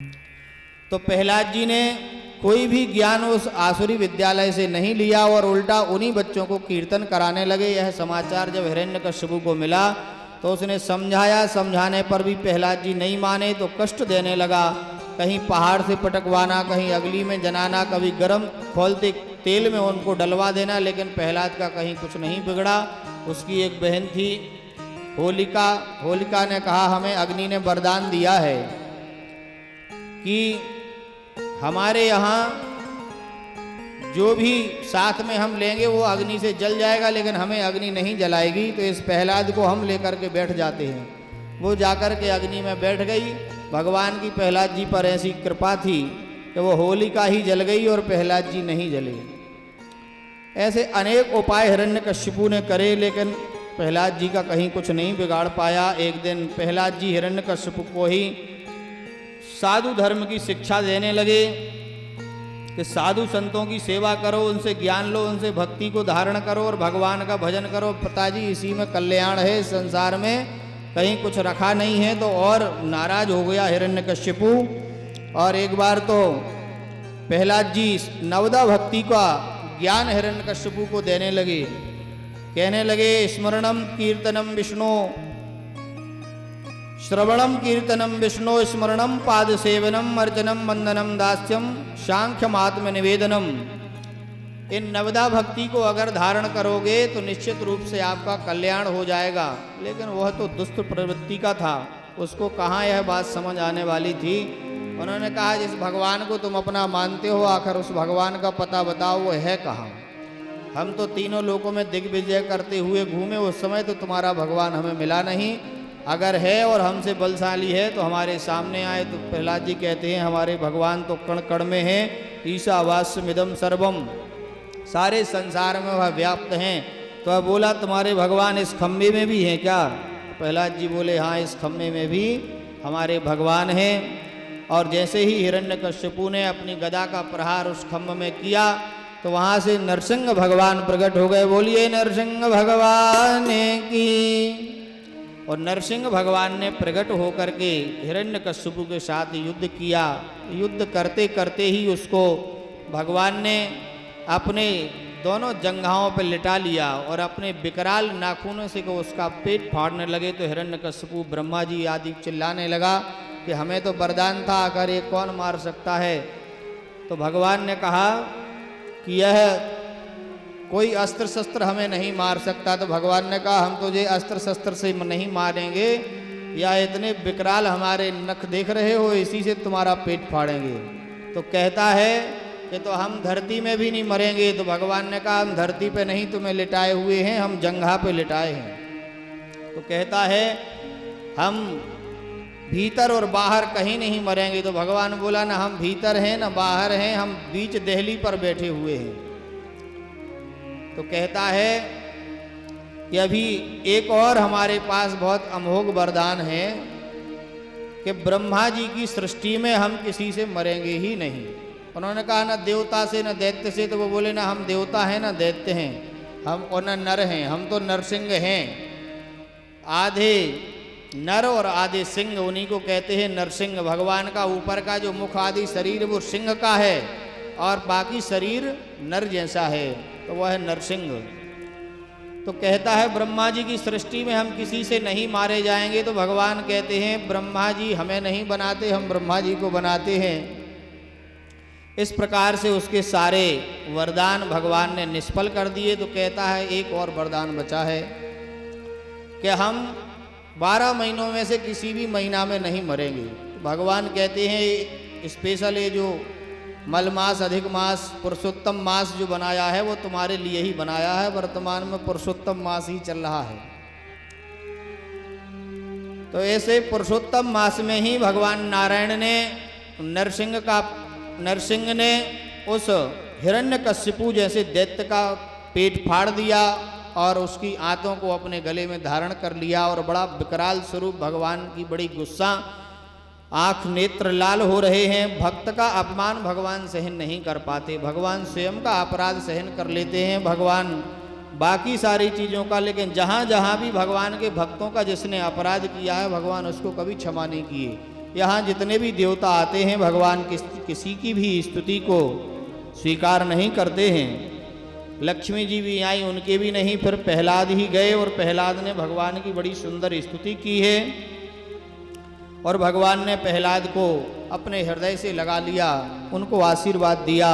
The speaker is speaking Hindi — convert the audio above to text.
तो प्रहलाद जी ने कोई भी ज्ञान उस आसुरी विद्यालय से नहीं लिया और उल्टा उन्हीं बच्चों को कीर्तन कराने लगे। यह समाचार जब हिरण्यकश्यपु को मिला तो उसने समझाया, समझाने पर भी प्रहलाद जी नहीं माने तो कष्ट देने लगा। कहीं पहाड़ से पटकवाना, कहीं अगली में जनाना, कभी गर्म खोलते तेल में उनको डलवा देना, लेकिन प्रहलाद का कहीं कुछ नहीं बिगड़ा। उसकी एक बहन थी होलिका। होलिका ने कहा हमें अग्नि ने वरदान दिया है कि हमारे यहाँ जो भी साथ में हम लेंगे वो अग्नि से जल जाएगा, लेकिन हमें अग्नि नहीं जलाएगी। तो इस प्रहलाद को हम लेकर के बैठ जाते हैं। वो जाकर के अग्नि में बैठ गई। भगवान की प्रहलाद जी पर ऐसी कृपा थी कि वो होलिका ही जल गई और प्रहलाद जी नहीं जले। ऐसे अनेक उपाय हिरण्यकश्यपु ने करे, लेकिन प्रहलाद जी का कहीं कुछ नहीं बिगाड़ पाया। एक दिन प्रहलाद जी हिरण्यकश्यपु को ही साधु धर्म की शिक्षा देने लगे कि साधु संतों की सेवा करो, उनसे ज्ञान लो, उनसे भक्ति को धारण करो और भगवान का भजन करो। पिताजी इसी में कल्याण है, संसार में कहीं कुछ रखा नहीं है। तो और नाराज हो गया हिरण्यकश्यपु। और एक बार तो प्रहलाद जी नवदा भक्ति का ज्ञान हिरण्यकश्यपु को देने लगे। कहने लगे स्मरणम कीर्तनम विष्णु, श्रवणम कीर्तनम विष्णु, स्मरणम पाद सेवनम, अर्चनम वंदनम दास्यम, सांख्यम आत्म निवेदनम। इन नवदा भक्ति को अगर धारण करोगे तो निश्चित रूप से आपका कल्याण हो जाएगा। लेकिन वह तो दुष्ट प्रवृत्ति का था, उसको कहाँ यह बात समझ आने वाली थी। उन्होंने कहा जिस भगवान को तुम अपना मानते हो, आखिर उस भगवान का पता बताओ, वो है कहाँ। हम तो तीनों लोकों में दिग्विजय करते हुए घूमे, उस समय तो तुम्हारा भगवान हमें मिला नहीं। अगर है और हमसे बलशाली है तो हमारे सामने आए। तो प्रहलाद जी कहते हैं हमारे भगवान तो कण कण में हैं, ईशावास्यमिदं सर्वम, सारे संसार में वह व्याप्त हैं। तो वह बोला तुम्हारे भगवान इस खम्भे में भी हैं क्या? प्रहलाद जी बोले हाँ, इस खम्भे में भी हमारे भगवान हैं। और जैसे ही हिरण्यकश्यपु ने अपनी गदा का प्रहार उस खम्भ में किया तो वहाँ से नरसिंह भगवान प्रकट हो गए। बोलिए नरसिंह भगवान की। और नरसिंह भगवान ने प्रकट होकर के हिरण्यकश्यपु के साथ युद्ध किया। युद्ध करते करते ही उसको भगवान ने अपने दोनों जंघाओं पर लिटा लिया और अपने विकराल नाखूनों से को उसका पेट फाड़ने लगे। तो हिरण्यकश्यपु ब्रह्मा जी आदि चिल्लाने लगा कि हमें तो वरदान था, आकर ये कौन मार सकता है। तो भगवान ने कहा कि यह कोई अस्त्र शस्त्र हमें नहीं मार सकता। तो भगवान ने कहा हम तुझे अस्त्र शस्त्र से नहीं मारेंगे, या इतने विकराल हमारे नख देख रहे हो, इसी से तुम्हारा पेट फाड़ेंगे। तो कहता है कि तो हम धरती में भी नहीं मरेंगे। तो भगवान ने कहा हम धरती पे नहीं तुम्हें लिटाए हुए हैं, हम जंघा पे लिटाए हैं। तो कहता है हम भीतर और बाहर कहीं नहीं मरेंगे। तो भगवान बोला ना हम भीतर हैं ना बाहर हैं, हम बीच देहली पर बैठे हुए हैं। तो कहता है कि अभी एक और हमारे पास बहुत अमोघ वरदान है कि ब्रह्मा जी की सृष्टि में हम किसी से मरेंगे ही नहीं। उन्होंने कहा ना देवता से न दैत्य से। तो वो बोले ना हम देवता हैं ना दैत्य हैं, हम और न नर हैं, हम तो नरसिंह हैं। आधे नर और आधे सिंह, उन्हीं को कहते हैं नरसिंह। भगवान का ऊपर का जो मुख आदि शरीर वो सिंह का है और बाकी शरीर नर जैसा है, तो वह है नरसिंह। तो कहता है ब्रह्मा जी की सृष्टि में हम किसी से नहीं मारे जाएंगे। तो भगवान कहते हैं ब्रह्मा जी हमें नहीं बनाते, हम ब्रह्मा जी को बनाते हैं। इस प्रकार से उसके सारे वरदान भगवान ने निष्फल कर दिए। तो कहता है एक और वरदान बचा है कि हम 12 महीनों में से किसी भी महीना में नहीं मरेंगे। तो भगवान कहते हैं स्पेशल ये जो मल मास, अधिक मास, पुरुषोत्तम मास जो बनाया है वो तुम्हारे लिए ही बनाया है। वर्तमान में पुरुषोत्तम मास ही चल रहा है। तो ऐसे पुरुषोत्तम मास में ही भगवान नारायण ने नरसिंह ने उस हिरण्यकश्यपु जैसे दैत्य का पेट फाड़ दिया और उसकी आंतों को अपने गले में धारण कर लिया। और बड़ा विकराल स्वरूप भगवान की बड़ी गुस्सा, आंख नेत्र लाल हो रहे हैं। भक्त का अपमान भगवान सहन नहीं कर पाते, भगवान स्वयं का अपराध सहन कर लेते हैं, भगवान बाकी सारी चीज़ों का। लेकिन जहाँ जहाँ भी भगवान के भक्तों का जिसने अपराध किया है भगवान उसको कभी क्षमा नहीं किए। यहाँ जितने भी देवता आते हैं भगवान किसी की भी स्तुति को स्वीकार नहीं करते हैं। लक्ष्मी जी भी आई, उनके भी नहीं। फिर प्रहलाद ही गए और प्रहलाद ने भगवान की बड़ी सुंदर स्तुति की है और भगवान ने प्रहलाद को अपने हृदय से लगा लिया, उनको आशीर्वाद दिया।